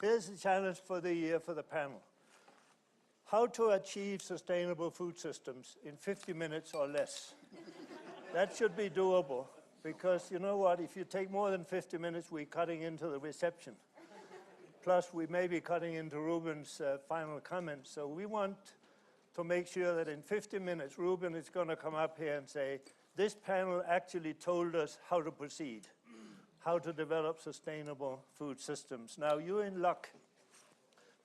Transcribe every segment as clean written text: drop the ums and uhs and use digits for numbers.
Here's the challenge for the panel. How to achieve sustainable food systems in 50 minutes or less. That should be doable, because you know what, if you take more than 50 minutes, we're cutting into the reception. Plus, we may be cutting into Ruben's final comments. So we want to make sure that in 50 minutes, Ruben is going to come up here and say, this panel actually told us how to proceed, how to develop sustainable food systems. Now, you're in luck,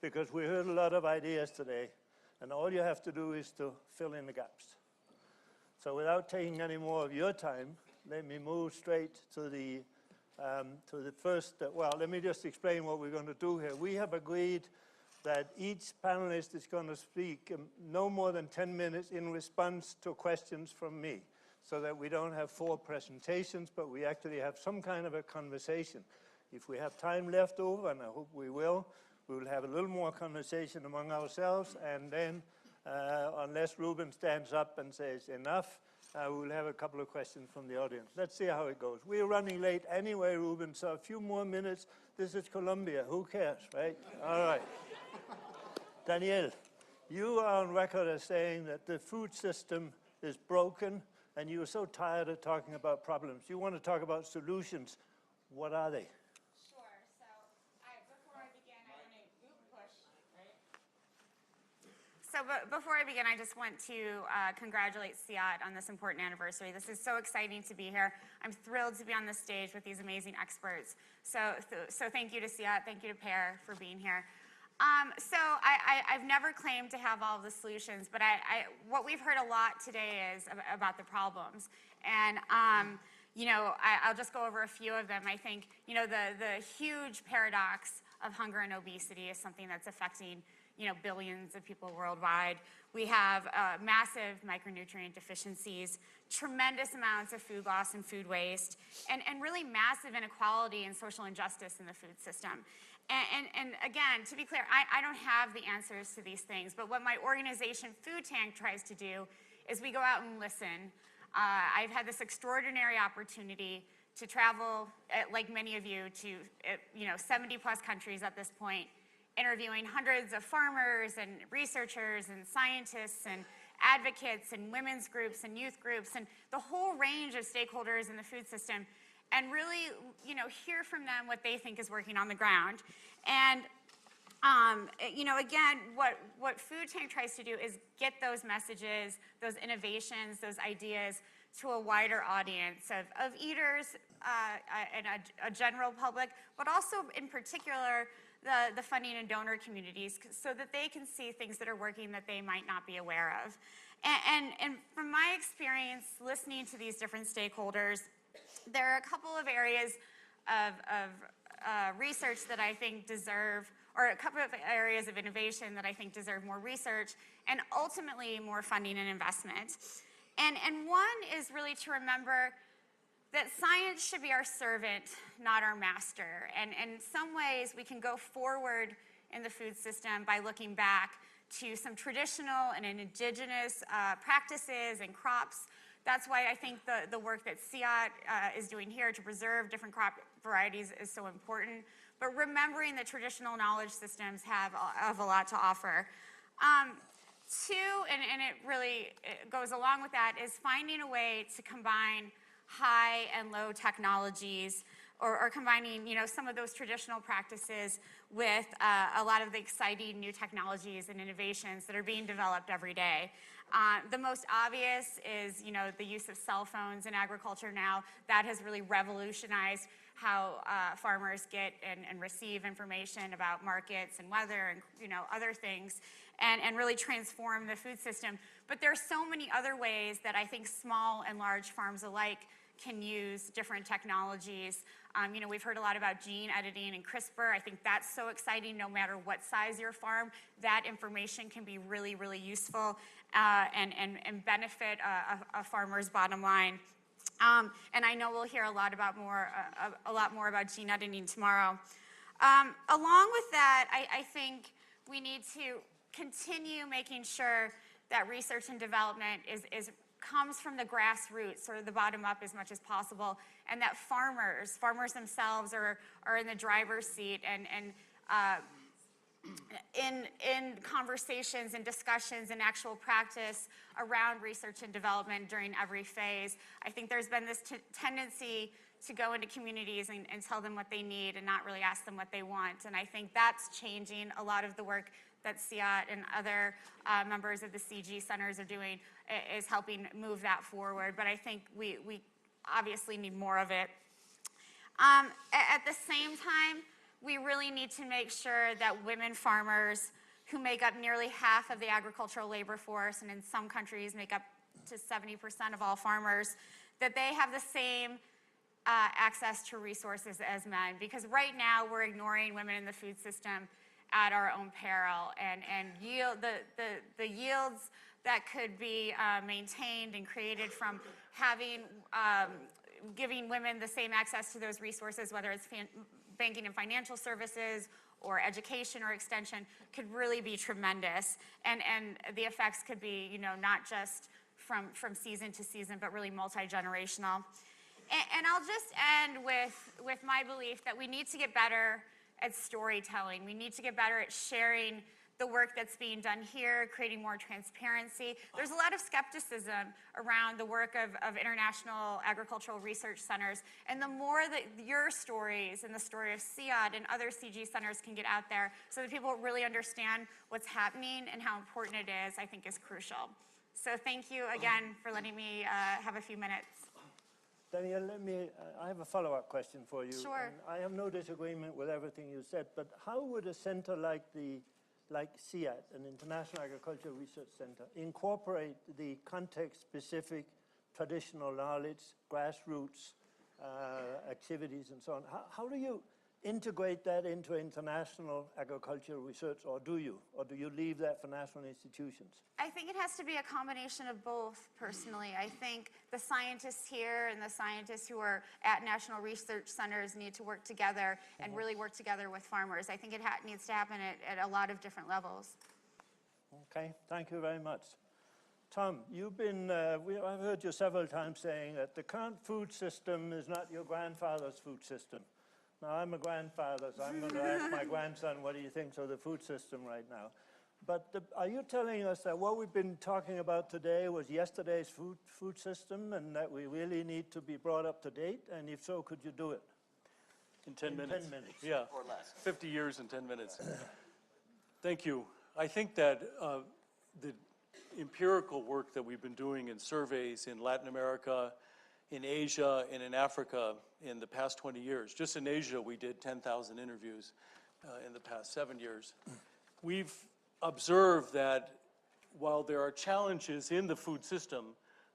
because we heard a lot of ideas today, and all you have to do is to fill in the gaps. So without taking any more of your time, let me move straight to the first, well, let me just explain what we're going to do here. We have agreed that each panelist is going to speak no more than 10 minutes in response to questions from me, so that we don't have 4 presentations, but we actually have some kind of a conversation. If we have time left over, and I hope we will have a little more conversation among ourselves, and then, unless Ruben stands up and says enough, we'll have a couple of questions from the audience. Let's see how it goes. We're running late anyway, Ruben, so a few more minutes. This is Colombia. Who cares, right? All right. Danielle, you are on record as saying that the food system is broken, and you're so tired of talking about problems. You want to talk about solutions. What are they? Before I begin, I just want to congratulate CIAT on this important anniversary. This is so exciting to be here. I'm thrilled to be on this stage with these amazing experts. So thank you to CIAT, thank you to Pear for being here. I've never claimed to have all of the solutions, but what we've heard a lot today is about the problems. And I'll just go over a few of them. I think, the huge paradox of hunger and obesity is something that's affecting billions of people worldwide. We have massive micronutrient deficiencies, tremendous amounts of food loss and food waste, and really massive inequality and social injustice in the food system. And again, to be clear, I don't have the answers to these things, but what my organization Food Tank tries to do is we go out and listen. I've had this extraordinary opportunity to travel, like many of you, to 70 plus countries at this point, interviewing hundreds of farmers and researchers and scientists and advocates and women's groups and youth groups and the whole range of stakeholders in the food system, and really, hear from them what they think is working on the ground. And, again, what Food Tank tries to do is get those messages, those innovations, those ideas to a wider audience of eaters and a general public, but also in particular the funding and donor communities, so that they can see things that are working that they might not be aware of. And from my experience listening to these different stakeholders, there are a couple of areas of research that I think deserve, or a couple of areas of innovation that I think deserve more research and ultimately more funding and investment. And one is really to remember that science should be our servant, not our master. And in some ways, we can go forward in the food system by looking back to some traditional and indigenous practices and crops. That's why I think the work that CIAT is doing here to preserve different crop varieties is so important. But remembering that traditional knowledge systems have a lot to offer. Two, and it goes along with that, is finding a way to combine high and low technologies, or combining some of those traditional practices with a lot of the exciting new technologies and innovations that are being developed every day. The most obvious is the use of cell phones in agriculture now. That has really revolutionized how farmers get and receive information about markets and weather and other things, and really transform the food system. But there are so many other ways that I think small and large farms alike can use different technologies. We've heard a lot about gene editing and CRISPR. I think that's so exciting. No matter what size your farm, that information can be really, really useful and benefit a farmer's bottom line. And I know we'll hear a lot more about gene editing tomorrow. Along with that, I think we need to continue making sure that research and development comes from the grassroots, or the bottom up, as much as possible, and that farmers themselves are in the driver's seat, and in conversations and discussions and actual practice around research and development during every phase. I think there's been this tendency to go into communities and tell them what they need and not really ask them what they want. And I think that's changing a lot of the work that CIAT and other members of the CG centers are doing is helping move that forward. But I think we obviously need more of it. At the same time, we really need to make sure that women farmers, who make up nearly half of the agricultural labor force, and in some countries make up to 70% of all farmers, that they have the same access to resources as men. Because right now we're ignoring women in the food system at our own peril, and the yields that could be maintained and created from having giving women the same access to those resources, whether it's banking and financial services or education or extension, could really be tremendous. And the effects could be, you know, not just from season to season, but really multi-generational. And I'll just end with my belief that we need to get better at storytelling. We need to get better at sharing the work that's being done here, creating more transparency. There's a lot of skepticism around the work of international agricultural research centers, and the more that your stories and the story of CIAT and other CG centers can get out there so that people really understand what's happening and how important it is, I think is crucial. So thank you again for letting me have a few minutes. Danielle, I have a follow-up question for you. Sure. And I have no disagreement with everything you said, but how would a center like CIAT, an International Agricultural Research Center, incorporate the context-specific traditional knowledge, grassroots activities and so on? How do you integrate that into international agricultural research, or do you leave that for national institutions? I think it has to be a combination of both, personally. I think the scientists here and the scientists who are at national research centers need to work together and really work together with farmers. I think it needs to happen at a lot of different levels. Okay, thank you very much. Tom, you've been, I've heard you several times saying that the current food system is not your grandfather's food system. Now, I'm a grandfather, so I'm going to ask my grandson what he thinks of the food system right now. But are you telling us that what we've been talking about today was yesterday's food system and that we really need to be brought up to date? And if so, could you do it? In 10 minutes. 10 minutes. Yeah. Or less. 50 years in 10 minutes. Thank you. I think that the empirical work that we've been doing in surveys in Latin America, in Asia, and in Africa in the past 20 years. Just in Asia, we did 10,000 interviews in the past 7 years. We've observed that while there are challenges in the food system,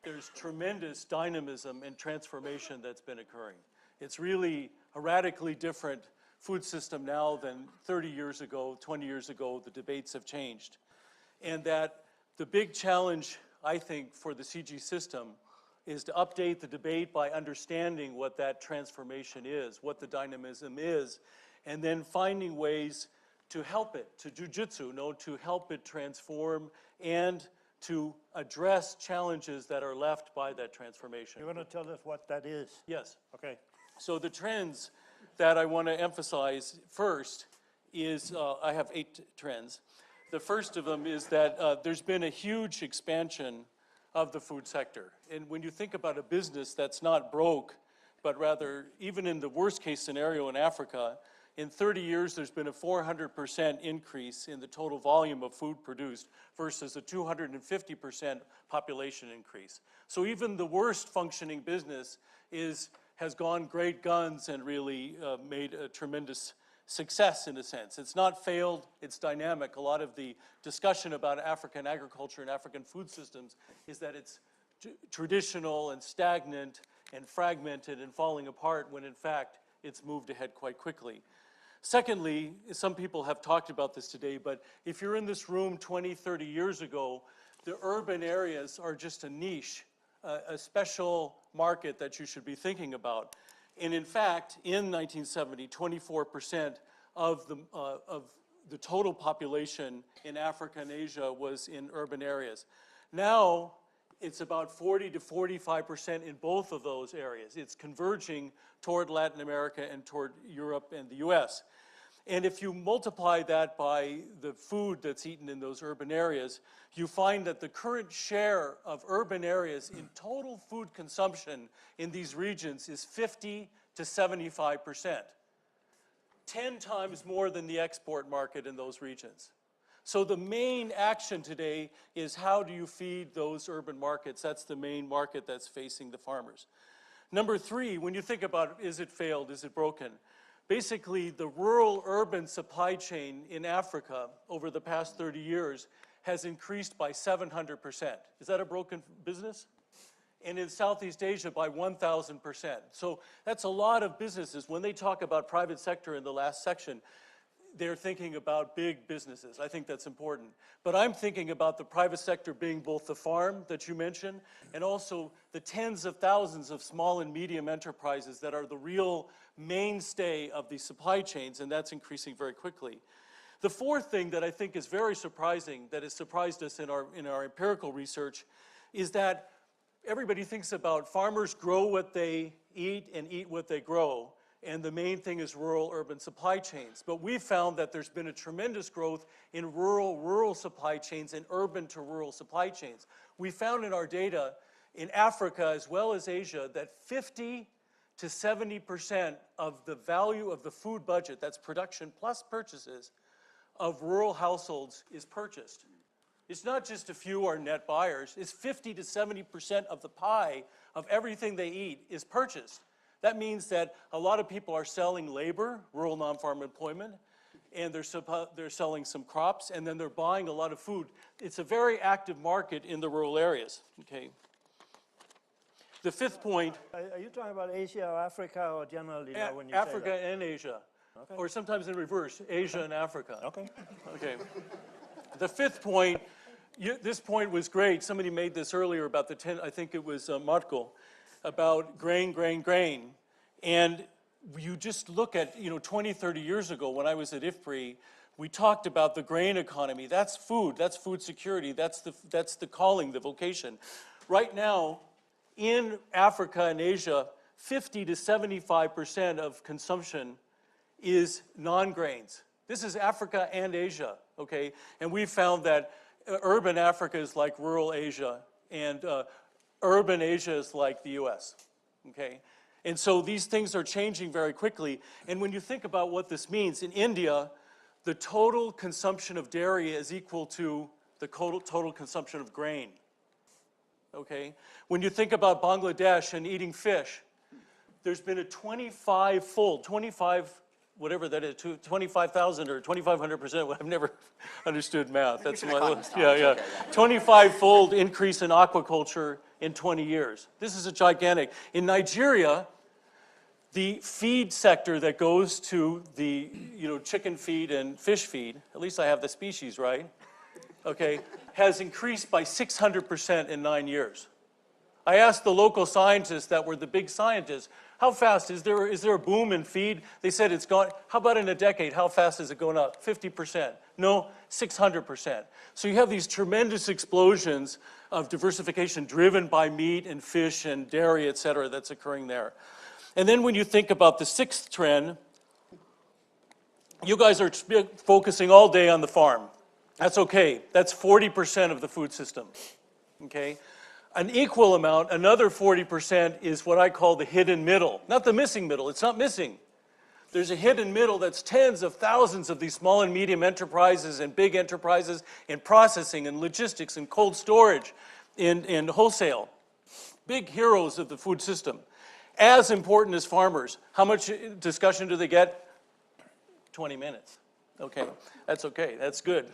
there's tremendous dynamism and transformation that's been occurring. It's really a radically different food system now than 30 years ago, 20 years ago. The debates have changed. And that the big challenge, I think, for the CG system is to update the debate by understanding what that transformation is, what the dynamism is, and then finding ways to help it, to jujitsu, to help it transform and to address challenges that are left by that transformation. You're going to tell us what that is? Yes. Okay. So the trends that I want to emphasize first is, I have 8 trends. The first of them is that there's been a huge expansion of the food sector. And when you think about a business that's not broke, but rather, even in the worst case scenario in Africa, in 30 years, there's been a 400% increase in the total volume of food produced versus a 250% population increase. So even the worst functioning business has gone great guns and really made a tremendous success in a sense. It's not failed, it's dynamic. A lot of the discussion about African agriculture and African food systems is that it's traditional and stagnant and fragmented and falling apart when in fact it's moved ahead quite quickly. Secondly, some people have talked about this today, but if you're in this room 20, 30 years ago, the urban areas are just a niche, a special market that you should be thinking about. And in fact, in 1970, 24% of the total population in Africa and Asia was in urban areas. Now, it's about 40 to 45% in both of those areas. It's converging toward Latin America and toward Europe and the US. And if you multiply that by the food that's eaten in those urban areas, you find that the current share of urban areas in total food consumption in these regions is 50 to 75%. 10 times more than the export market in those regions. So the main action today is how do you feed those urban markets? That's the main market that's facing the farmers. Number 3, when you think about is it failed, is it broken? Basically, the rural-urban supply chain in Africa over the past 30 years has increased by 700%. Is that a broken business? And in Southeast Asia by 1,000%. So that's a lot of businesses. When they talk about private sector in the last section, they're thinking about big businesses. I think that's important. But I'm thinking about the private sector being both the farm that you mentioned and also the tens of thousands of small and medium enterprises that are the real mainstay of the supply chains, and that's increasing very quickly. The fourth thing that I think is very surprising, that has surprised us in our empirical research, is that everybody thinks about farmers grow what they eat and eat what they grow. And the main thing is rural-urban supply chains. But we've found that there's been a tremendous growth in rural supply chains and urban-to-rural supply chains. We found in our data in Africa as well as Asia that 50 to 70% of the value of the food budget, that's production plus purchases, of rural households is purchased. It's not just a few are net buyers, it's 50 to 70% of the pie of everything they eat is purchased. That means that a lot of people are selling labor, rural non-farm employment, and they're selling some crops, and then they're buying a lot of food. It's a very active market in the rural areas, okay? The fifth point. Are you talking about Asia or Africa or generally now when you Africa say that? and Asia. Okay. Or sometimes in reverse, Asia and Africa. Okay. Okay. The fifth point, this point was great. Somebody made this earlier about the 10, I think it was Marco, about grain. And you just look at, 20, 30 years ago when I was at IFPRI, we talked about the grain economy. That's food security, that's the calling, the vocation. Right now, in Africa and Asia, 50 to 75% of consumption is non-grains. This is Africa and Asia, okay? And we found that urban Africa is like rural Asia, and urban Asia is like the US, okay? And so these things are changing very quickly. And when you think about what this means, in India, the total consumption of dairy is equal to the total consumption of grain, okay? When you think about Bangladesh and eating fish, there's been a 25-fold, 25,000 or 2,500%. I've never understood math. That's my, yeah. 25-fold increase in aquaculture in 20 years. This is a gigantic. In Nigeria, the feed sector that goes to the chicken feed and fish feed, at least I have the species right, okay, has increased by 600% in 9 years. I asked the local scientists that were the big scientists, how fast, is there a boom in feed? They said it's gone, how about in a decade, how fast is it going up? 50%. No, 600%. So you have these tremendous explosions of diversification driven by meat and fish and dairy, et cetera, that's occurring there. And then when you think about the sixth trend, you guys are focusing all day on the farm. That's okay. That's 40% of the food system, okay? An equal amount, another 40%, is what I call the hidden middle. Not the missing middle, it's not missing. There's a hidden middle that's tens of thousands of these small and medium enterprises and big enterprises in processing and logistics and cold storage and wholesale. Big heroes of the food system. As important as farmers. How much discussion do they get? 20 minutes. Okay, that's good.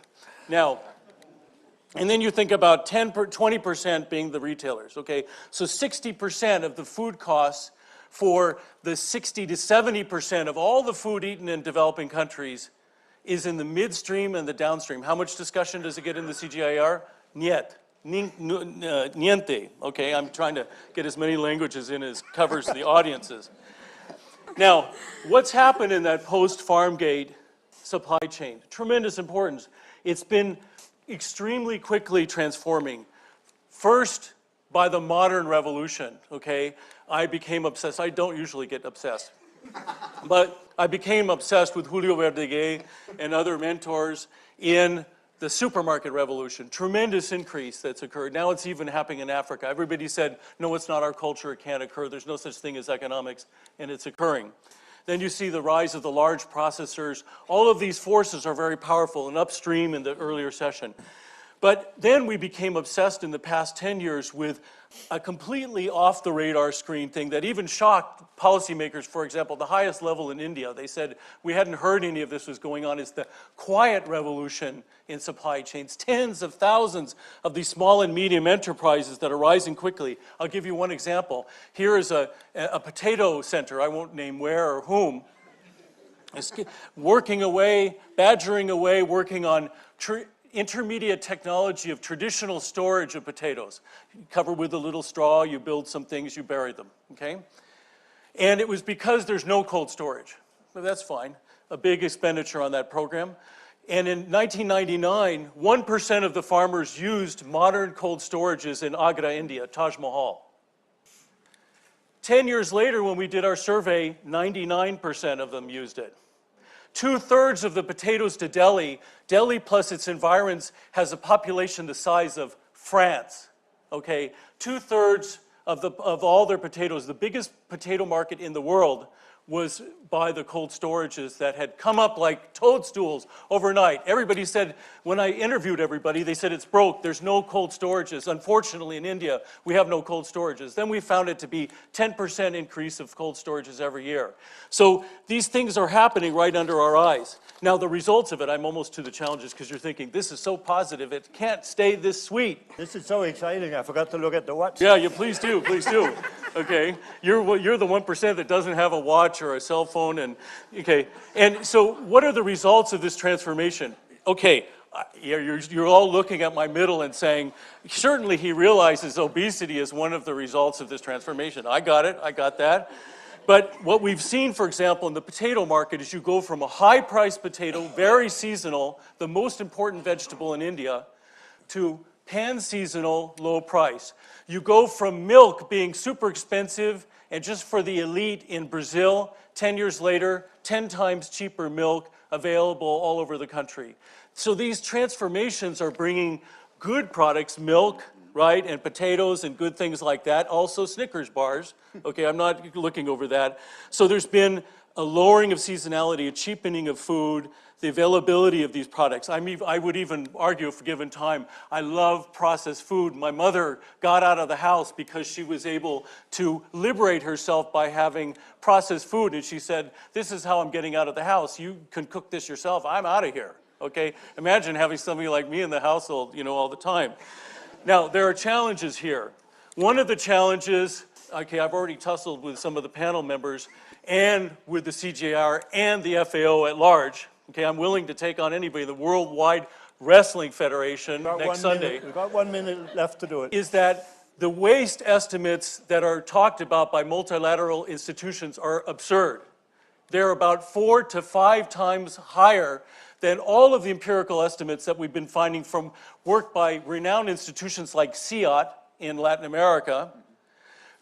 Now, and then you think about 20% being the retailers, okay? So 60% of the food costs for the 60 to 70% of all the food eaten in developing countries is in the midstream and the downstream. How much discussion does it get in the CGIAR? Niente, okay? I'm trying to get as many languages in as covers the audiences. Now, what's happened in that post-farm gate supply chain? Tremendous importance. It's been extremely quickly transforming. First, by the modern revolution, okay? I became obsessed. I don't usually get obsessed. But I became obsessed with Julio Verdeguer and other mentors in the supermarket revolution. Tremendous increase that's occurred. Now it's even happening in Africa. Everybody said, no, it's not our culture, it can't occur. There's no such thing as economics, and it's occurring. Then you see the rise of the large processors. All of these forces are very powerful and upstream in the earlier session. But then we became obsessed in the past 10 years with a completely off-the-radar screen thing that even shocked policymakers. For example, the highest level in India, they said we hadn't heard any of this was going on. It's the quiet revolution in supply chains. Tens of thousands of these small and medium enterprises that are rising quickly. I'll give you one example. Here is a potato center, I won't name where or whom, is working away, badgering away, working on intermediate technology of traditional storage of potatoes. You cover with a little straw, you build some things, you bury them, okay? And it was because there's no cold storage. But that's fine. A big expenditure on that program. And in 1999, 1% of the farmers used modern cold storages in Agra, India, Taj Mahal. 10 years later, when we did our survey, 99% of them used it. 2/3 of the potatoes to Delhi, Delhi plus its environs has a population the size of France, okay? 2/3 of all their potatoes, the biggest potato market in the world was by the cold storages that had come up like toadstools overnight. Everybody said, when I interviewed everybody, they said it's broke, there's no cold storages. Unfortunately, in India, we have no cold storages. Then we found it to be 10% increase of cold storages every year. So these things are happening right under our eyes. Now the results of it, I'm almost to the challenges because you're thinking, this is so positive, it can't stay this sweet. This is so exciting, I forgot to look at the watch. Yeah, you please do, please do. Okay, you're the 1% that doesn't have a watch or a cell phone, and okay. And so, what are the results of this transformation? Okay, you're all looking at my middle and saying, certainly he realizes obesity is one of the results of this transformation. I got it, I got that. But what we've seen, for example, in the potato market is you go from a high-priced potato, very seasonal, the most important vegetable in India, to pan-seasonal, low price. You go from milk being super expensive and just for the elite in Brazil, 10 years later, 10 times cheaper milk available all over the country. So these transformations are bringing good products, milk, right, and potatoes and good things like that, also Snickers bars. Okay, I'm not looking over that. So there's been a lowering of seasonality, a cheapening of food, the availability of these products. I would even argue, if given time, I love processed food. My mother got out of the house because she was able to liberate herself by having processed food. And she said, this is how I'm getting out of the house. You can cook this yourself. I'm out of here, okay? Imagine having somebody like me in the household, you know, all the time. Now, there are challenges here. One of the challenges, okay, I've already tussled with some of the panel members and with the CJR and the FAO at large. Okay, I'm willing to take on anybody. The Worldwide Wrestling Federation next Sunday. We've got 1 minute left to do it. Is that the waste estimates that are talked about by multilateral institutions are absurd. They're about 4 to 5 times higher than all of the empirical estimates that we've been finding from work by renowned institutions like CIAT in Latin America,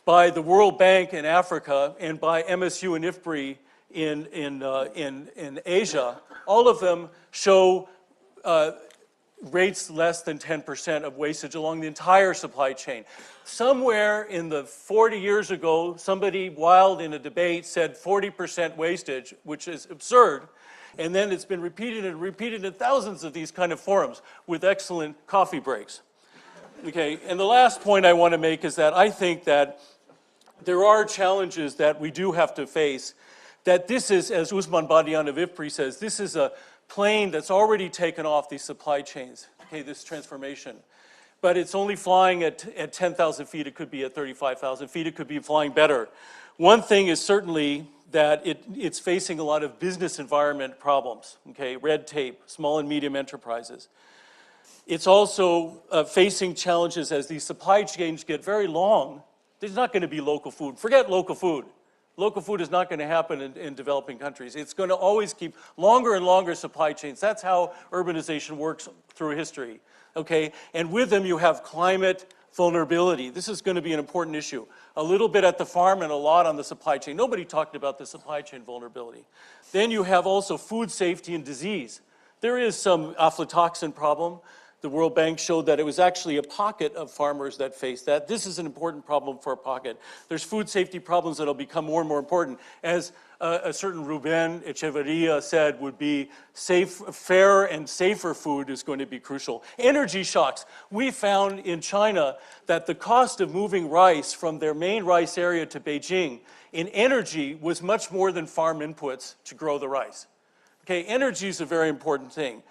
by the World Bank in Africa, and by MSU and IFPRI in Asia. All of them show rates less than 10% of wastage along the entire supply chain. Somewhere in the 40 years ago, somebody wild in a debate said 40% wastage, which is absurd. And then it's been repeated and repeated in thousands of these kind of forums with excellent coffee breaks. Okay, and the last point I want to make is that I think that there are challenges that we do have to face. That this is, as Usman Badian of IFPRI says, this is a plane that's already taken off these supply chains, okay, this transformation. But it's only flying at 10,000 feet, it could be at 35,000 feet, it could be flying better. One thing is certainly that it's facing a lot of business environment problems, okay, red tape, small and medium enterprises. It's also facing challenges as these supply chains get very long. There's not going to be local food. Forget local food. Local food is not going to happen in developing countries. It's going to always keep longer and longer supply chains. That's how urbanization works through history, okay? And with them you have climate, vulnerability. This is going to be an important issue. A little bit at the farm and a lot on the supply chain. Nobody talked about the supply chain vulnerability. Then you have also food safety and disease. There is some aflatoxin problem. The World Bank showed that it was actually a pocket of farmers that faced that. This is an important problem for a pocket. There's food safety problems that will become more and more important. As a certain Ruben Echeverria said, would be fairer and safer food is going to be crucial. Energy shocks. We found in China that the cost of moving rice from their main rice area to Beijing in energy was much more than farm inputs to grow the rice. Okay, energy is a very important thing.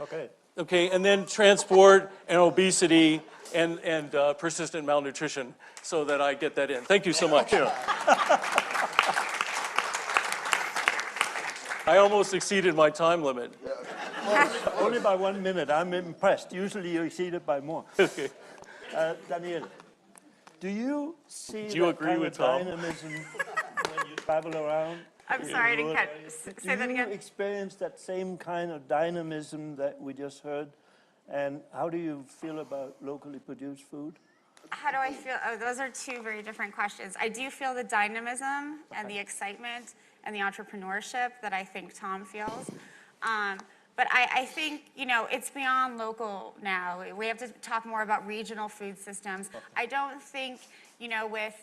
Okay, and then transport and obesity and persistent malnutrition, so that I get that in. Thank you so much. I almost exceeded my time limit. Well, only by 1 minute. I'm impressed. Usually you exceed it by more. Okay. Danielle, do you see Do you that agree kind with of Tom? dynamism when you travel around? I'm sorry, I didn't catch. Say that Do again. you experience that same kind of dynamism that we just heard? And how do you feel about locally produced food? How do I feel? Oh, those are two very different questions. I do feel the dynamism and the excitement and the entrepreneurship that I think Tom feels. But I think, you know, it's beyond local now. We have to talk more about regional food systems. I don't think, you know, with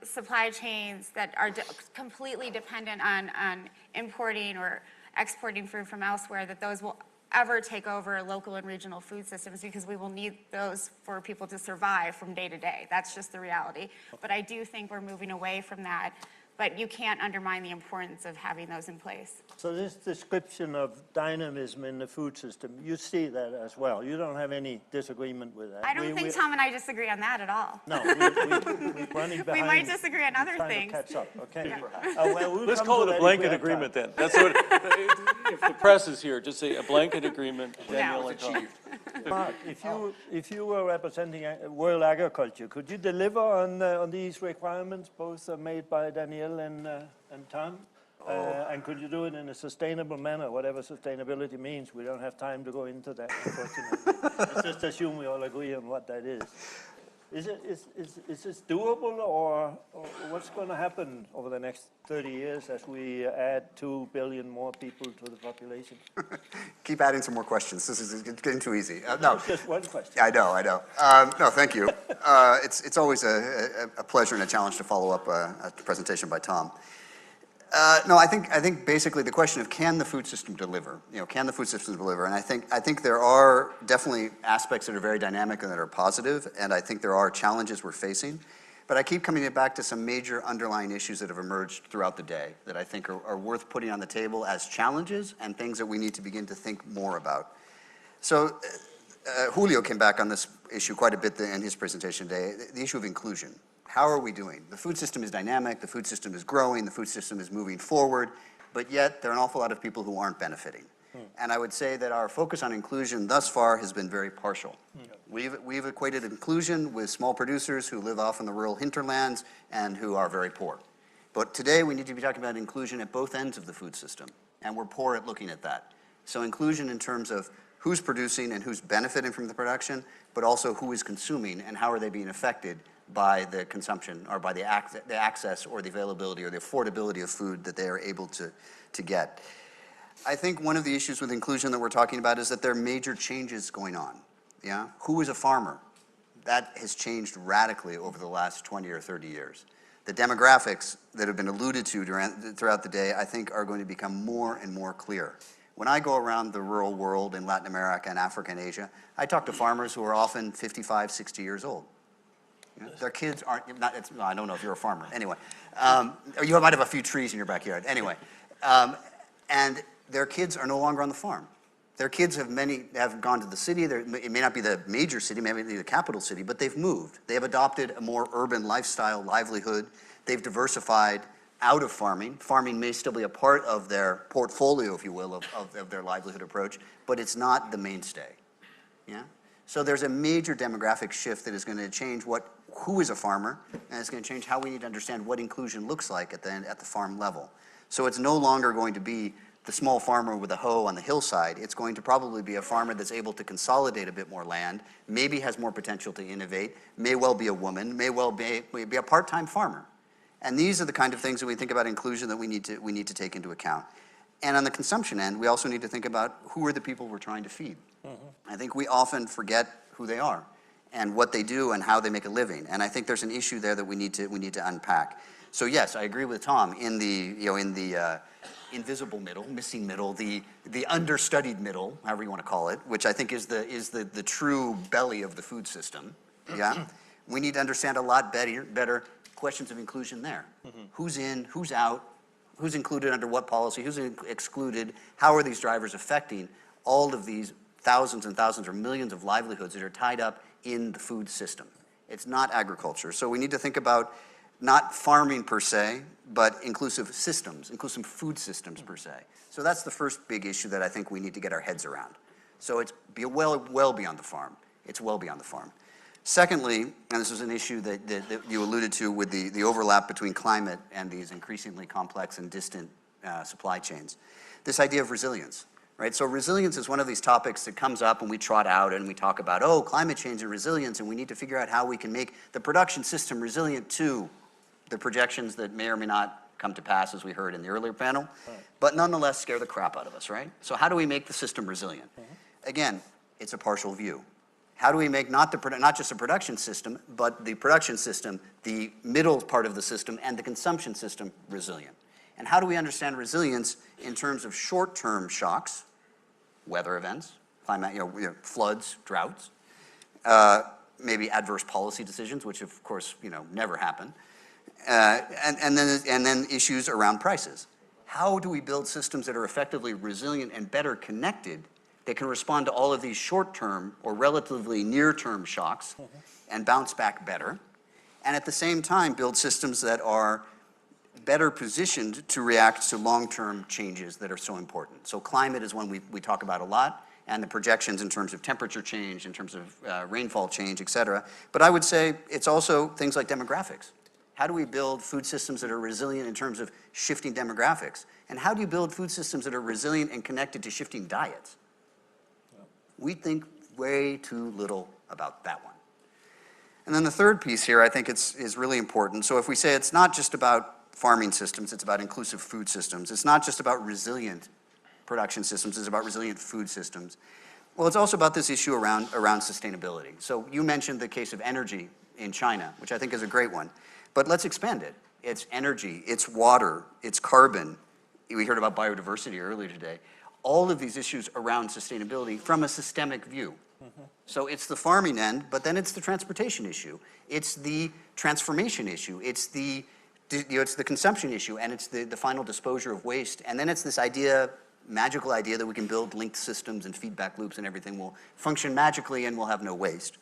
supply chains that are completely dependent on importing or exporting food from elsewhere, that those will ever take over local and regional food systems, because we will need those for people to survive from day to day. That's just the reality. But I do think we're moving away from that. But you can't undermine the importance of having those in place. So this description of dynamism in the food system, you see that as well. You don't have any disagreement with that. I don't think Tom and I disagree on that at all. No, we're running behind. We might disagree on other trying things. to catch up, okay? Well, we'll Let's come call to it that a if blanket we have agreement time. then. That's what, if the press is here, just say a blanket agreement, Danielle and Tom. Mark, if you were representing world agriculture, could you deliver on these requirements, both made by Danielle and Tom? And could you do it in a sustainable manner, whatever sustainability means? We don't have time to go into that, unfortunately. Let's just assume we all agree on what that is. Is this doable, or what's going to happen over the next 30 years as we add 2 billion more people to the population? Keep adding some more questions. This is getting too easy. No. Just one question. I know. No, thank you. It's always a pleasure and a challenge to follow up a presentation by Tom. No, I think basically the question of can the food system deliver? You know, can the food system deliver? And I think there are definitely aspects that are very dynamic and that are positive, and I think there are challenges we're facing. But I keep coming back to some major underlying issues that have emerged throughout the day that I think are worth putting on the table as challenges and things that we need to begin to think more about. So Julio came back on this issue quite a bit in his presentation today, the issue of inclusion. How are we doing? The food system is dynamic, the food system is growing, the food system is moving forward, but yet there are an awful lot of people who aren't benefiting. And I would say that our focus on inclusion thus far has been very partial. We've equated inclusion with small producers who live off in the rural hinterlands and who are very poor. But today we need to be talking about inclusion at both ends of the food system, and we're poor at looking at that. So inclusion in terms of who's producing and who's benefiting from the production, but also who is consuming and how are they being affected by the consumption or by the access or the availability or the affordability of food that they are able to get. I think one of the issues with inclusion that we're talking about is that there are major changes going on. Yeah? Who is a farmer? That has changed radically over the last 20 or 30 years. The demographics that have been alluded to throughout the day, I think, are going to become more and more clear. When I go around the rural world in Latin America and Africa and Asia, I talk to farmers who are often 55, 60 years old. Their kids aren't, I don't know if you're a farmer, anyway. Or you might have a few trees in your backyard, anyway. And their kids are no longer on the farm. Their kids have gone to the city. It may not be the major city, maybe the capital city, but they've moved. They have adopted a more urban lifestyle, livelihood. They've diversified out of farming. Farming may still be a part of their portfolio, if you will, of their livelihood approach, but it's not the mainstay. Yeah? So there's a major demographic shift that is going to change who is a farmer, and it's going to change how we need to understand what inclusion looks like at the farm level. So it's no longer going to be the small farmer with a hoe on the hillside. It's going to probably be a farmer that's able to consolidate a bit more land, maybe has more potential to innovate, may well be a woman, may well be a part-time farmer. And these are the kind of things that we think about inclusion that we need to take into account. And on the consumption end, we also need to think about who are the people we're trying to feed. I think we often forget who they are and what they do and how they make a living. And I think there's an issue there that we need to unpack. So yes, I agree with Tom in the invisible middle, missing middle, the understudied middle, however you want to call it, which I think is the true belly of the food system. Yeah, we need to understand a lot better questions of inclusion there. Who's in, who's out, who's included under what policy, who's excluded, how are these drivers affecting all of these thousands and thousands or millions of livelihoods that are tied up in the food system. It's not agriculture. So we need to think about not farming per se, but inclusive systems, inclusive food systems per se. So that's the first big issue that I think we need to get our heads around. So it's well beyond the farm. It's well beyond the farm. Secondly, and this is an issue that you alluded to with the overlap between climate and these increasingly complex and distant supply chains, this idea of resilience. Right? So resilience is one of these topics that comes up when we trot out and we talk about, oh, climate change and resilience, and we need to figure out how we can make the production system resilient to the projections that may or may not come to pass, as we heard in the earlier panel, but nonetheless scare the crap out of us, right? So how do we make the system resilient? Again, it's a partial view. How do we make not just the production system, but the production system, the middle part of the system, and the consumption system resilient? And how do we understand resilience in terms of short-term shocks, weather events, climate, floods, droughts, maybe adverse policy decisions, which of course, never happen, and then issues around prices. How do we build systems that are effectively resilient and better connected that can respond to all of these short-term or relatively near-term shocks and bounce back better, and at the same time build systems that are better positioned to react to long-term changes that are so important. So climate is one we talk about a lot, and the projections in terms of temperature change, in terms of rainfall change, et cetera. But I would say it's also things like demographics. How do we build food systems that are resilient in terms of shifting demographics? And how do you build food systems that are resilient and connected to shifting diets? We think way too little about that one. And then the third piece here I think is really important. So if we say it's not just about farming systems, it's about inclusive food systems. It's not just about resilient production systems, it's about resilient food systems. Well, it's also about this issue around sustainability. So you mentioned the case of energy in China, which I think is a great one. But let's expand it. It's energy, it's water, it's carbon. We heard about biodiversity earlier today. All of these issues around sustainability from a systemic view. So it's the farming end, but then it's the transportation issue. It's the transformation issue. It's the consumption issue, and it's the final disposal of waste. And then it's this magical idea that we can build linked systems and feedback loops and everything will function magically and we'll have no waste.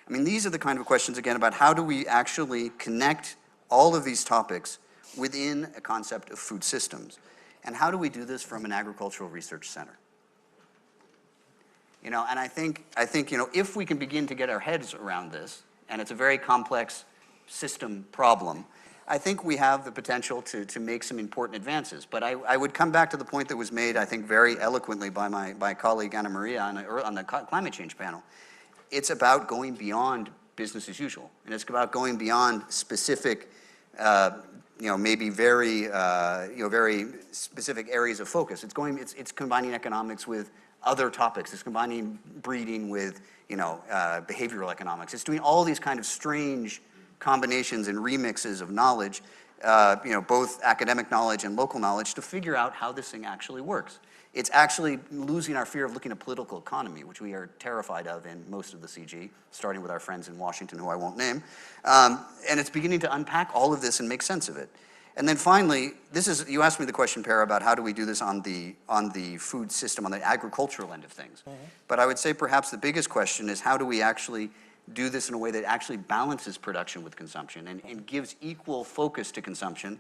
I mean, these are the kind of questions, again, about how do we actually connect all of these topics within a concept of food systems. And how do we do this from an agricultural research center? And I think if we can begin to get our heads around this, and it's a very complex system problem, I think we have the potential to make some important advances. But I would come back to the point that was made, I think, very eloquently by my colleague Anna Maria on the climate change panel. It's about going beyond business as usual, and it's about going beyond specific, maybe very specific areas of focus. It's combining economics with other topics. It's combining breeding with behavioral economics. It's doing all these kind of strange combinations and remixes of knowledge, both academic knowledge and local knowledge, to figure out how this thing actually works. It's actually losing our fear of looking at political economy, which we are terrified of in most of the CG, starting with our friends in Washington, who I won't name. And it's beginning to unpack all of this and make sense of it. And then finally, you asked me the question, Para, about how do we do this on the food system, on the agricultural end of things. But I would say perhaps the biggest question is how do we actually do this in a way that actually balances production with consumption and gives equal focus to consumption,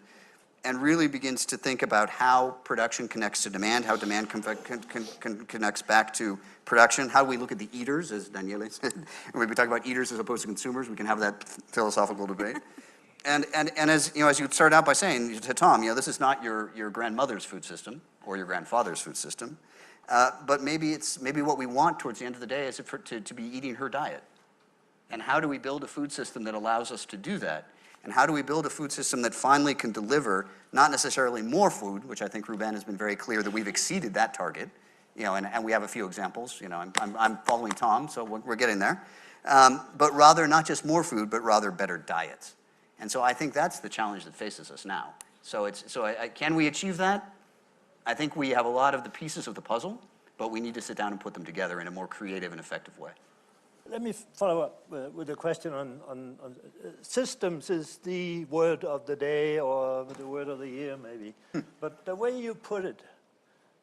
and really begins to think about how production connects to demand, how demand connects back to production. How do we look at the eaters, as Danielle said? When we talk about eaters as opposed to consumers, we can have that philosophical debate. And as you start out by saying to Tom, this is not your grandmother's food system. or your grandfather's food system. But maybe what we want towards the end of the day is to be eating her diet. And how do we build a food system that allows us to do that? And how do we build a food system that finally can deliver not necessarily more food, which I think Ruben has been very clear that we've exceeded that target, and we have a few examples. I'm following Tom, so we're getting there. But rather not just more food, but rather better diets. And so I think that's the challenge that faces us now. So can we achieve that? I think we have a lot of the pieces of the puzzle, but we need to sit down and put them together in a more creative and effective way. Let me follow up with a question on systems is the word of the day or the word of the year maybe. But the way you put it,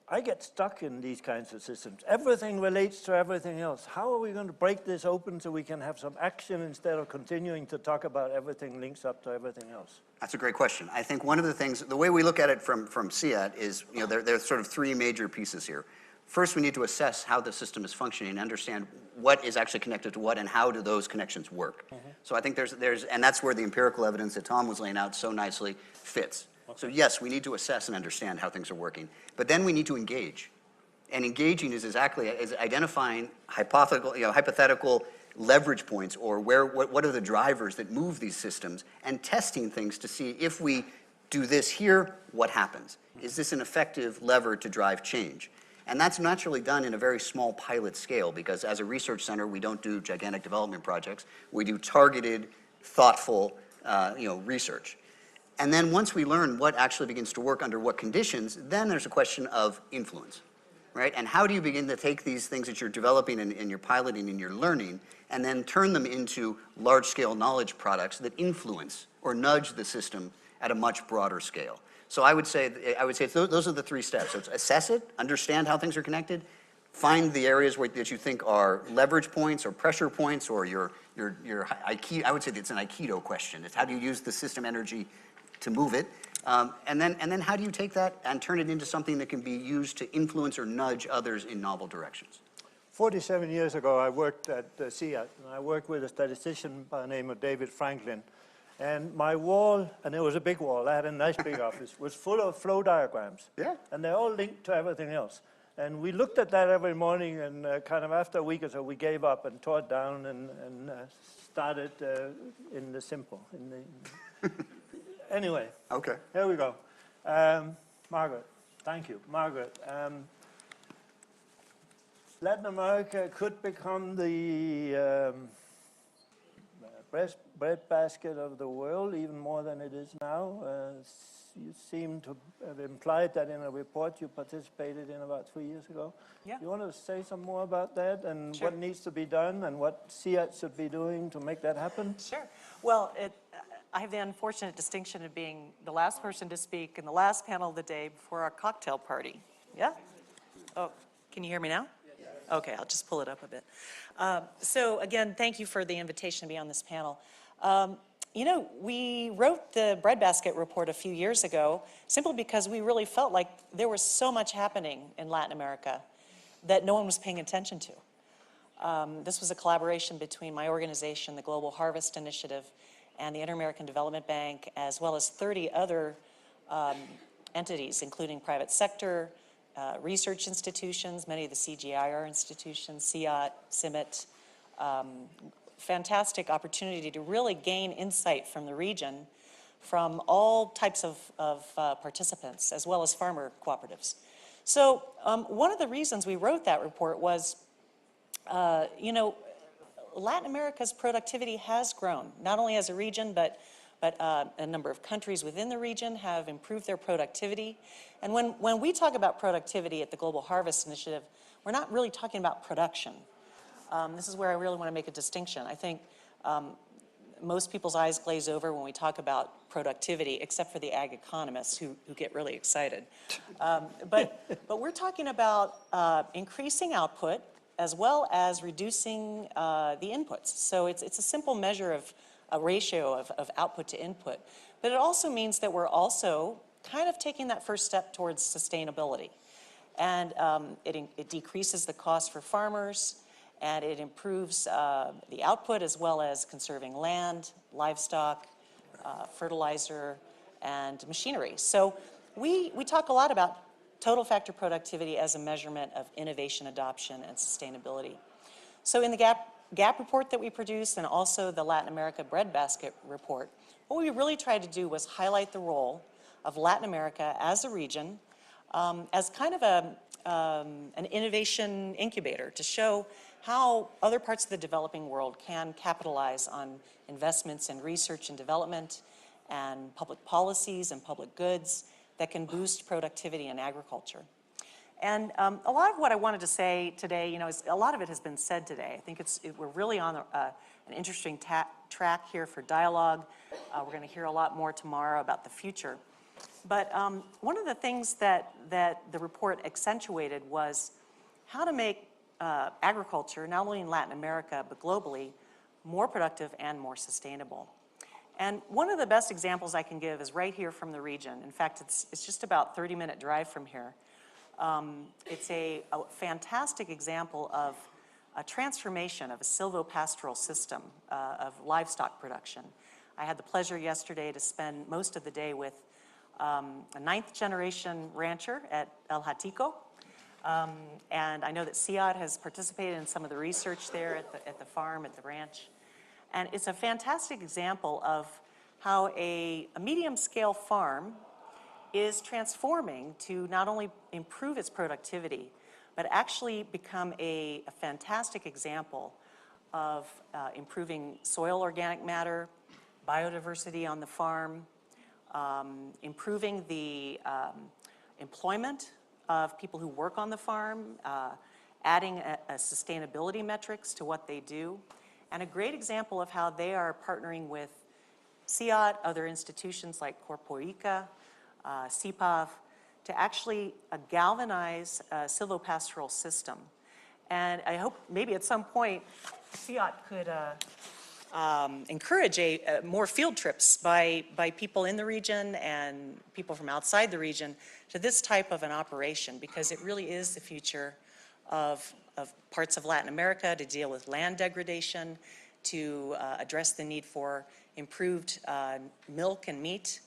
I get stuck in these kinds of systems. Everything relates to everything else. How are we going to break this open so we can have some action instead of continuing to talk about everything links up to everything else? That's a great question. I think one of the things, the way we look at it from CIAT is, there's sort of three major pieces here. First, we need to assess how the system is functioning and understand what is actually connected to what and how do those connections work. So I think and that's where the empirical evidence that Tom was laying out so nicely fits. So yes, we need to assess and understand how things are working, but then we need to engage. And engaging is identifying hypothetical leverage points or what are the drivers that move these systems and testing things to see if we do this here, what happens? Is this an effective lever to drive change? And that's naturally done in a very small pilot scale because as a research center, we don't do gigantic development projects. We do targeted, thoughtful, research. And then once we learn what actually begins to work under what conditions, then there's a question of influence, right? And how do you begin to take these things that you're developing and you're piloting and you're learning and then turn them into large-scale knowledge products that influence or nudge the system at a much broader scale? So I would say those are the three steps. So it's assess it, understand how things are connected, find the areas that you think are leverage points or pressure points or your Aikido. I would say it's an Aikido question. It's how do you use the system energy to move it, and then how do you take that and turn it into something that can be used to influence or nudge others in novel directions? 47 years ago, I worked at CIAT, and I worked with a statistician by the name of David Franklin. And my wall, and it was a big wall, I had a nice big office, was full of flow diagrams. Yeah. And they're all linked to everything else. And we looked at that every morning, and kind of after a week or so, we gave up and tore it down and started in the simple. Anyway. Okay. Here we go. Margaret, thank you. Margaret, Latin America could become the breadbasket of the world, even more than it is now. You seem to have implied that in a report you participated in about 3 years ago. Yeah. You want to say some more about that and Sure. what needs to be done and what CIAT should be doing to make that happen? Sure. Well, I have the unfortunate distinction of being the last person to speak in the last panel of the day before our cocktail party. Yeah? Oh, can you hear me now? Okay, I'll just pull it up a bit. So again, thank you for the invitation to be on this panel. We wrote the breadbasket report a few years ago simply because we really felt like there was so much happening in Latin America that no one was paying attention to. This was a collaboration between my organization, the Global Harvest Initiative, and the Inter-American Development Bank, as well as 30 other entities, including private sector, research institutions, many of the CGIAR institutions, CIAT, CIMIT. Fantastic opportunity to really gain insight from the region from all types of participants, as well as farmer cooperatives. So one of the reasons we wrote that report was, Latin America's productivity has grown, not only as a region, but a number of countries within the region have improved their productivity. And when we talk about productivity at the Global Harvest Initiative, we're not really talking about production. This is where I really want to make a distinction. I think most people's eyes glaze over when we talk about productivity, except for the ag economists who get really excited. But we're talking about increasing output as well as reducing the inputs. So it's a simple measure of a ratio of output to input. But it also means that we're also kind of taking that first step towards sustainability. And it decreases the cost for farmers, and it improves the output as well as conserving land, livestock, fertilizer, and machinery. So we talk a lot about total factor productivity as a measurement of innovation adoption and sustainability. So in the GAP report that we produced and also the Latin America breadbasket report, what we really tried to do was highlight the role of Latin America as a region as kind of an innovation incubator to show how other parts of the developing world can capitalize on investments in research and development and public policies and public goods that can boost productivity in agriculture. And a lot of what I wanted to say today, you know, a lot of it has been said today. I think we're really on an interesting track here for dialogue. We're going to hear a lot more tomorrow about the future. But one of the things that the report accentuated was how to make agriculture, not only in Latin America, but globally, more productive and more sustainable. And one of the best examples I can give is right here from the region. In fact, it's just about 30-minute drive from here. It's a fantastic example of a transformation of a silvopastoral system of livestock production. I had the pleasure yesterday to spend most of the day with a 9th generation rancher at El Hatico. And I know that CIAT has participated in some of the research there at the farm, at the ranch. And it's a fantastic example of how a medium-scale farm is transforming to not only improve its productivity, but actually become a fantastic example of improving soil organic matter, biodiversity on the farm, improving the employment of people who work on the farm, adding a sustainability metrics to what they do, and a great example of how they are partnering with CIAT, other institutions like Corpoica, CPAV, to actually galvanize a silvopastoral system. And I hope maybe at some point CIAT could encourage more field trips by people in the region and people from outside the region to this type of an operation, because it really is the future of parts of Latin America to deal with land degradation, to address the need for improved milk and meat.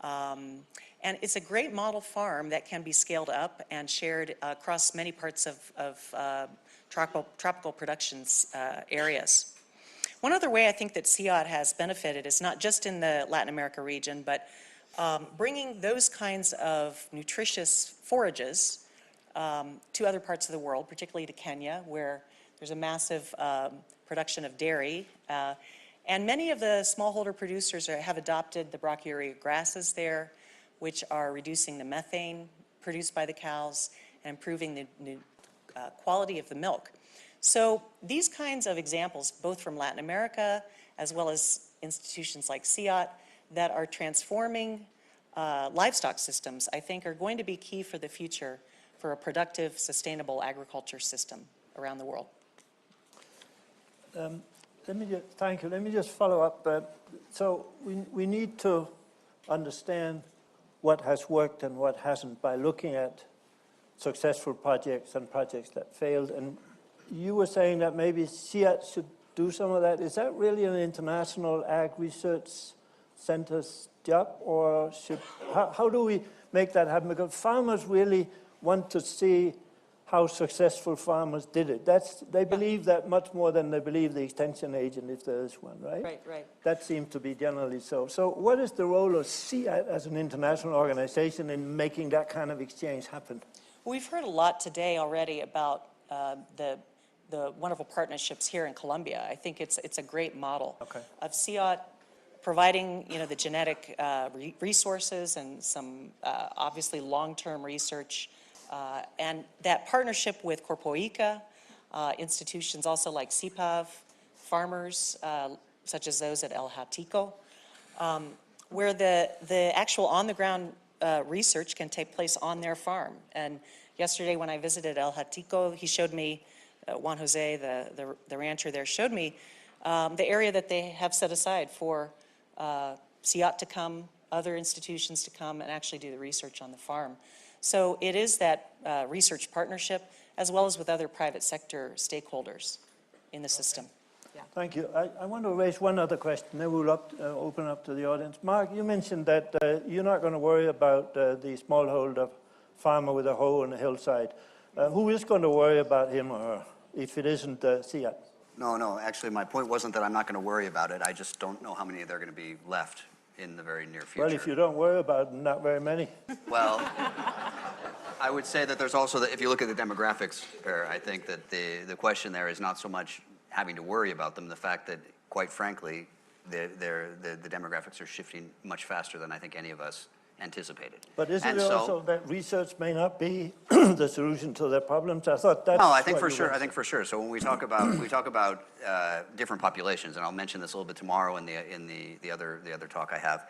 And it's a great model farm that can be scaled up and shared across many parts of tropical production areas. One other way I think that CIAT has benefited is not just in the Latin America region, but bringing those kinds of nutritious forages to other parts of the world, particularly to Kenya, where there's a massive production of dairy. And many of the smallholder producers have adopted the brachyurea grasses there, which are reducing the methane produced by the cows and improving the quality of the milk. So these kinds of examples, both from Latin America as well as institutions like CIAT, that are transforming livestock systems, I think are going to be key for the future for a productive, sustainable agriculture system around the world. Thank you. Let me just follow up. So we need to understand what has worked and what hasn't by looking at successful projects and projects that failed. And you were saying that maybe CIAT should do some of that. Is that really an international ag research center's job, or how do we make that happen? Because farmers really want to see how successful farmers did it. They believe that much more than they believe the extension agent, if there is one, right? Right. That seems to be generally so. So what is the role of CIAT as an international organization in making that kind of exchange happen? We've heard a lot today already about the wonderful partnerships here in Colombia. I think it's a great model of CIAT providing, you know, the genetic resources and some obviously long-term research. And that partnership with Corpoica, institutions also like CPAV, farmers such as those at El Hatico, where the actual on-the-ground research can take place on their farm. And yesterday when I visited El Hatico, he showed me, Juan Jose, the rancher there, showed me the area that they have set aside for CIAT to come, other institutions to come and actually do the research on the farm. So it is that research partnership as well as with other private sector stakeholders in the system. Yeah. Thank you. I want to raise one other question, then we'll open up to the audience. Mark, you mentioned that you're not going to worry about the smallholder farmer with a hoe on the hillside. Who is going to worry about him or her if it isn't CIAT? No, actually, my point wasn't that I'm not going to worry about it. I just don't know how many there are going to be left in the very near future. Well, if you don't worry about them, not very many. Well, I would say that there's also, if you look at the demographics, Per, I think that the question there is not so much having to worry about them, the fact that, quite frankly, the demographics are shifting much faster than I think any of us anticipated. But isn't And it so, also that research may not be the solution to their problems? I thought that's no, I think what for you sure. were I think for sure. So when we talk about different populations, and I'll mention this a little bit tomorrow in the other talk I have.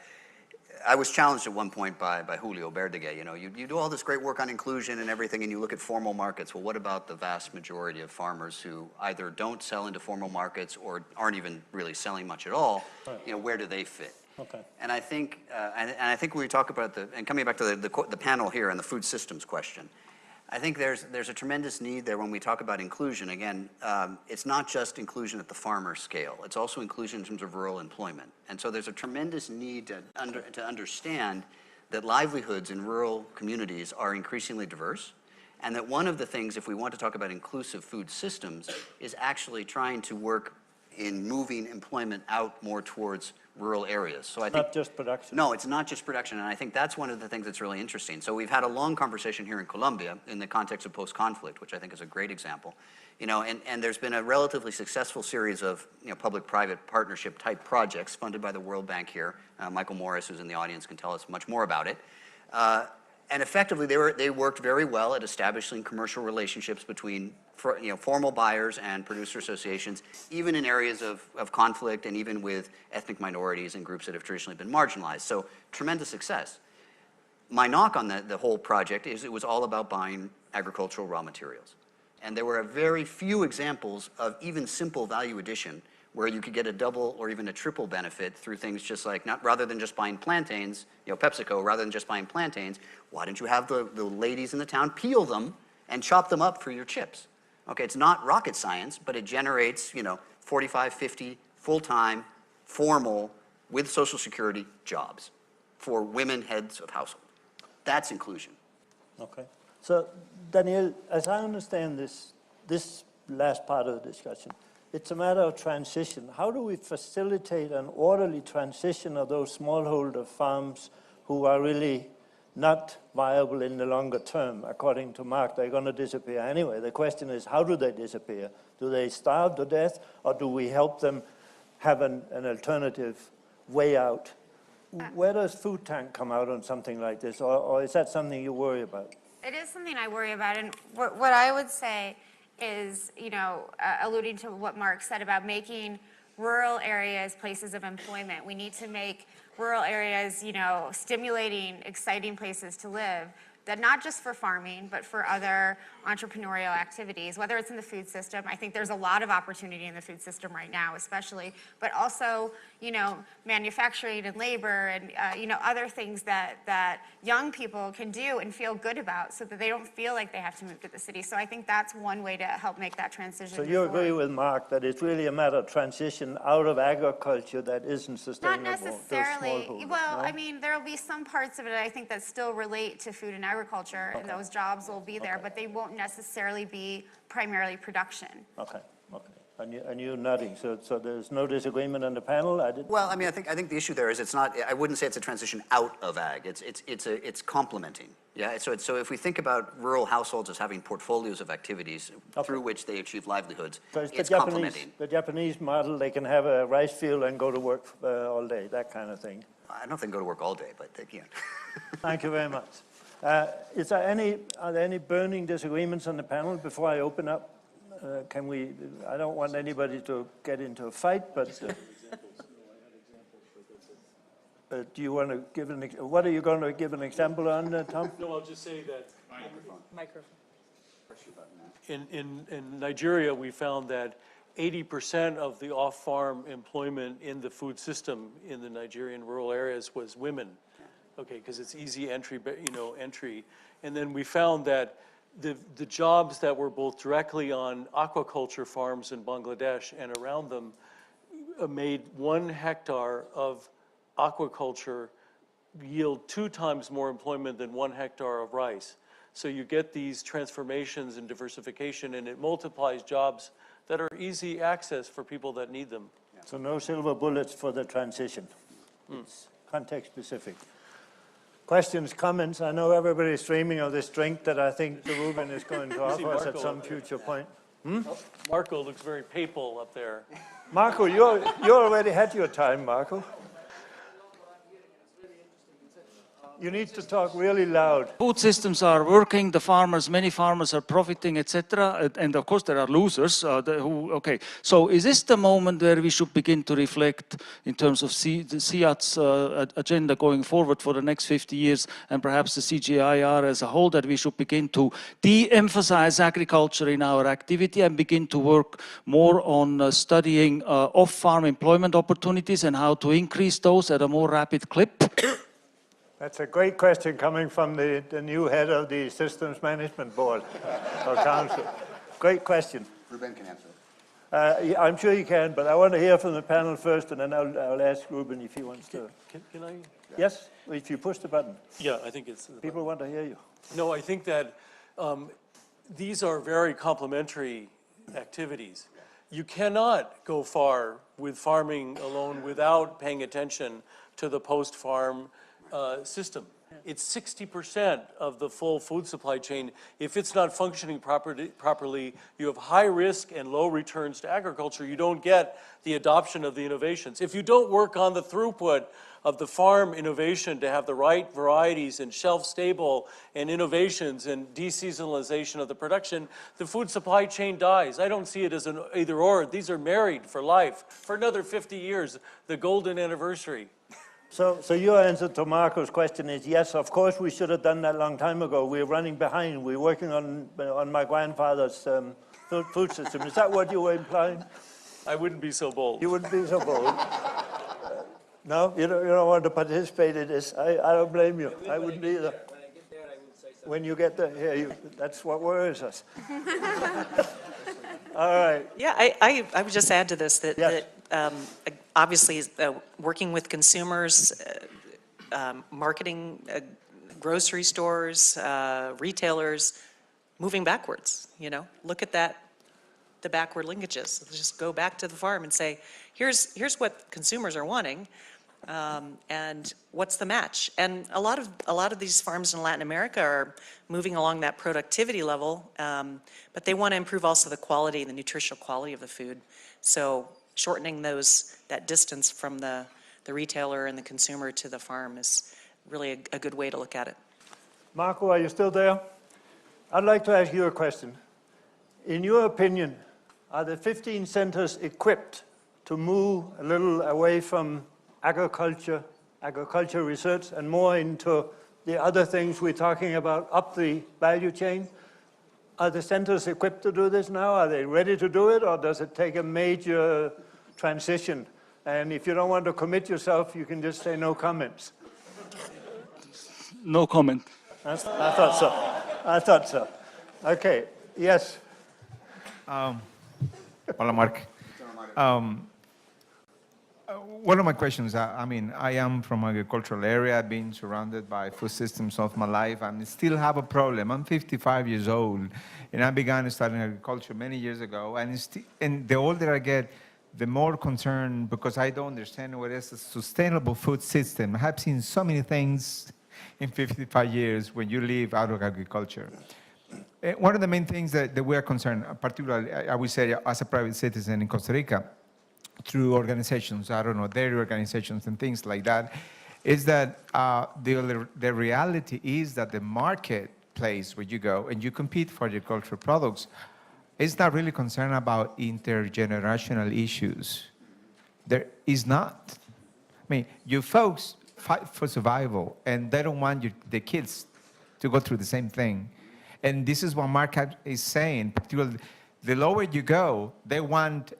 I was challenged at one point by Julio Verdeguer. You know, you do all this great work on inclusion and everything, and you look at formal markets. Well, what about the vast majority of farmers who either don't sell into formal markets or aren't even really selling much at all? Right. You know, where do they fit? Okay. And I think when we talk about and coming back to the panel here and the food systems question, I think there's a tremendous need there when we talk about inclusion. Again, it's not just inclusion at the farmer scale. It's also inclusion in terms of rural employment. And so there's a tremendous need to understand that livelihoods in rural communities are increasingly diverse, and that one of the things, if we want to talk about inclusive food systems, is actually trying to work in moving employment out more towards rural areas. So I think not just production. No, it's not just production, and I think that's one of the things that's really interesting. So we've had a long conversation here in Colombia in the context of post-conflict, which I think is a great example. You know, and there's been a relatively successful series of public-private partnership type projects funded by the World Bank here. Michael Morris, who's in the audience, can tell us much more about it. And effectively, they worked very well at establishing commercial relationships between formal buyers and producer associations, even in areas of conflict and even with ethnic minorities and groups that have traditionally been marginalized. So tremendous success. My knock on the whole project is it was all about buying agricultural raw materials. And there were a very few examples of even simple value addition where you could get a double or even a triple benefit through things just like, rather than just buying plantains, PepsiCo, rather than just buying plantains, why don't you have the ladies in the town peel them and chop them up for your chips? Okay, it's not rocket science, but it generates, 45, 50 full-time, formal, with Social Security jobs for women heads of household. That's inclusion. Okay. So, Danielle, as I understand this last part of the discussion, it's a matter of transition. How do we facilitate an orderly transition of those smallholder farms who are really not viable in the longer term? According to Mark, they're going to disappear anyway. The question is, how do they disappear? Do they starve to death, or do we help them have an alternative way out? Where does food tank come out on something like this, or is that something you worry about? It is something I worry about, and what I would say is, alluding to what Mark said about making rural areas places of employment. We need to make rural areas, stimulating, exciting places to live, that not just for farming, but for other entrepreneurial activities, whether it's in the food system. I think there's a lot of opportunity in the food system right now, especially, but also, manufacturing and labor and, other things that young people can do and feel good about so that they don't feel like they have to move to the city. So I think that's one way to help make that transition. So you agree with Mark that it's really a matter of transition out of agriculture that isn't sustainable? Not necessarily. Well, no? I mean, there will be some parts of it, I think, that still relate to food and agriculture, and those jobs will be there, but they won't necessarily be primarily production. Okay. And you're nodding, so there's no disagreement on the panel? Well, I mean, I think the issue there is it's not. I wouldn't say it's a transition out of ag. It's complementing. Yeah. So if we think about rural households as having portfolios of activities through which they achieve livelihoods, it's complementing. The Japanese model, they can have a rice field and go to work all day, that kind of thing. I don't know if they can go to work all day, but they can. Thank you very much. Are there any burning disagreements on the panel before I open up? I don't want anybody to get into a fight, but do you want to give what are you going to give an example on, Tom? No, I'll just say that Microphone. in Nigeria, we found that 80% of the off-farm employment in the food system in the Nigerian rural areas was women. Okay, because it's easy entry, entry. And then we found that the jobs that were both directly on aquaculture farms in Bangladesh and around them made 1 hectare of aquaculture yield 2 times more employment than 1 hectare of rice. So you get these transformations and diversification, and it multiplies jobs that are easy access for people that need them. So no silver bullets for the transition. It's context specific. Questions, comments? I know everybody's dreaming of this drink that I think Ruben is going to offer us at Marco some up there. future point. Marco looks very papal up there. Marco, you already had your time, Marco. You need to talk really loud. Food systems are working, the farmers, many farmers are profiting, etc. And of course there are losers So is this the moment where we should begin to reflect in terms of the CIAT's agenda going forward for the next 50 years and perhaps the CGIAR as a whole, that we should begin to de-emphasize agriculture in our activity and begin to work more on studying off-farm employment opportunities and how to increase those at a more rapid clip? That's a great question coming from the new head of the Systems Management Board or Council. Great question. Ruben can answer it. I'm sure you can, but I want to hear from the panel first, and then I'll ask Ruben if he wants to. Can I? Yes, if you push the button. Yeah, I think it's... People want to hear you. No, I think that these are very complementary activities. You cannot go far with farming alone without paying attention to the post-farm system. It's 60% of the full food supply chain. If it's not functioning properly, you have high risk and low returns to agriculture. You don't get the adoption of the innovations. If you don't work on the throughput of the farm innovation to have the right varieties and shelf stable and innovations and deseasonalization of the production, the food supply chain dies. I don't see it as an either or. These are married for life, for another 50 years, the golden anniversary. So your answer to Marco's question is yes, of course we should have done that a long time ago. We're running behind. We're working on my grandfather's food system. Is that what you were implying? I wouldn't be so bold. You wouldn't be so bold. No, you don't want to participate in this. I don't blame you. I wouldn't either. When I get there, I will say something. When you get there, yeah, that's what worries us. All right. Yeah, I would just add to this that, Yes. obviously working with consumers, marketing, grocery stores, retailers, moving backwards, look at that, the backward linkages. Just go back to the farm and say, here's what consumers are wanting, and what's the match? And a lot of these farms in Latin America are moving along that productivity level, but they want to improve also the quality, the nutritional quality of the food. So shortening that distance from the retailer and the consumer to the farm is really a good way to look at it. Marco, are you still there? I'd like to ask you a question. In your opinion, are the 15 centers equipped to move a little away from agriculture research, and more into the other things we're talking about up the value chain? Are the centers equipped to do this now? Are they ready to do it, or does it take a major transition? And if you don't want to commit yourself, you can just say no comments. No comment. I thought so. Okay, yes. Hola, Mark. One of my questions, I am from an agricultural area. I've been surrounded by food systems all of my life. I still have a problem. I'm 55 years old, and I began studying agriculture many years ago. And the older I get, the more concerned, because I don't understand what is a sustainable food system. I have seen so many things in 55 years when you live out of agriculture. One of the main things that we are concerned, particularly, I would say, as a private citizen in Costa Rica, through organizations, dairy organizations and things like that, is that the reality is that the marketplace where you go and you compete for agricultural products is not really concerned about intergenerational issues. There is not. You folks fight for survival, and they don't want the kids to go through the same thing. And this is what Mark is saying, particularly the lower you go, they want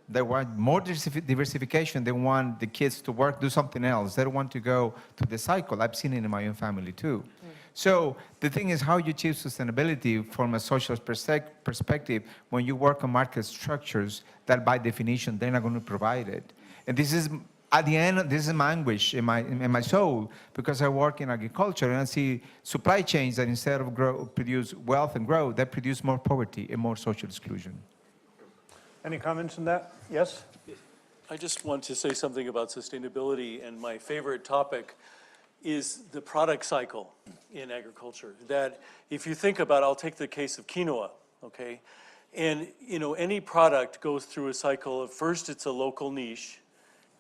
more diversification. They want the kids to work, do something else. They don't want to go to the cycle. I've seen it in my own family too. So the thing is how you achieve sustainability from a social perspective when you work on market structures that by definition, they're not going to provide it. And this is at the end, this is my anguish in my soul, because I work in agriculture and I see supply chains that instead of produce wealth and growth, they produce more poverty and more social exclusion. Any comments on that? Yes? I just want to say something about sustainability, and my favorite topic is the product cycle in agriculture. That if you think about, I'll take the case of quinoa, okay? And any product goes through a cycle of first it's a local niche,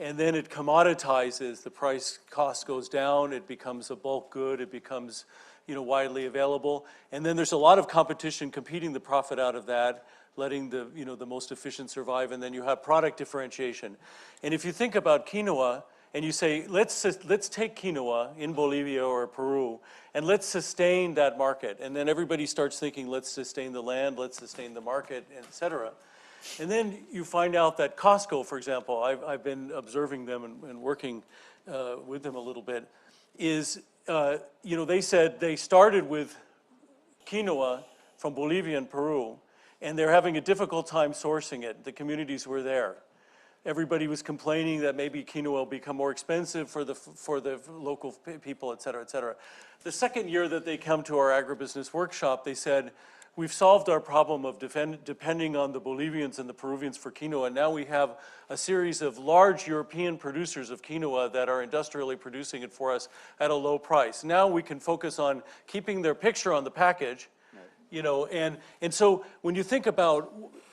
and then it commoditizes, the price cost goes down, it becomes a bulk good, it becomes widely available, and then there's a lot of competition competing the profit out of that, letting the most efficient survive, and then you have product differentiation. And if you think about quinoa, and you say, let's take quinoa in Bolivia or Peru, and let's sustain that market, and then everybody starts thinking, let's sustain the land, let's sustain the market, et cetera. And then you find out that Costco, for example, I've been observing them and working with them a little bit, is, they said they started with quinoa from Bolivia and Peru, and they're having a difficult time sourcing it. The communities were there. Everybody was complaining that maybe quinoa will become more expensive for the local people, et cetera, et cetera. The second year that they come to our agribusiness workshop, they said, we've solved our problem of depending on the Bolivians and the Peruvians for quinoa. Now we have a series of large European producers of quinoa that are industrially producing it for us at a low price. Now we can focus on keeping their picture on the package, and so when you think about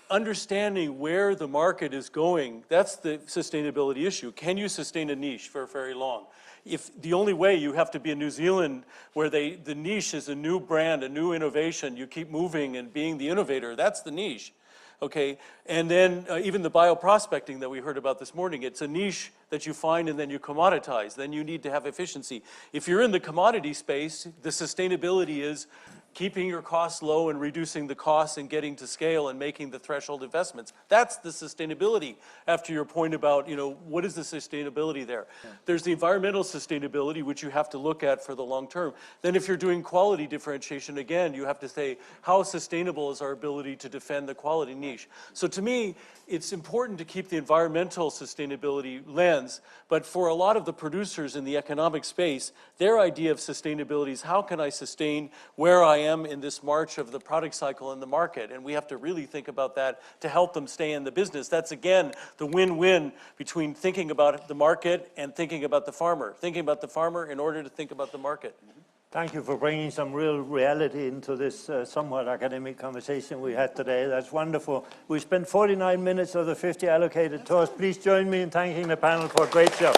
understanding where the market is going, that's the sustainability issue. Can you sustain a niche for very long? If the only way, you have to be in New Zealand where the niche is a new brand, a new innovation, you keep moving and being the innovator, that's the niche, okay? And then even the bioprospecting that we heard about this morning, it's a niche that you find and then you commoditize, then you need to have efficiency. If you're in the commodity space, the sustainability is keeping your costs low and reducing the costs and getting to scale and making the threshold investments. That's the sustainability. After your point about, what is the sustainability there? Yeah. There's the environmental sustainability, which you have to look at for the long term. Then if you're doing quality differentiation, again, you have to say, how sustainable is our ability to defend the quality niche? So to me, it's important to keep the environmental sustainability lens, but for a lot of the producers in the economic space, their idea of sustainability is, how can I sustain where I am in this march of the product cycle in the market? And we have to really think about that to help them stay in the business. That's, again, the win-win between thinking about the market and thinking about the farmer. Thinking about the farmer in order to think about the market. Thank you for bringing some real reality into this somewhat academic conversation we had today. That's wonderful. We spent 49 minutes of the 50 allocated to us. Please join me in thanking the panel for a great job.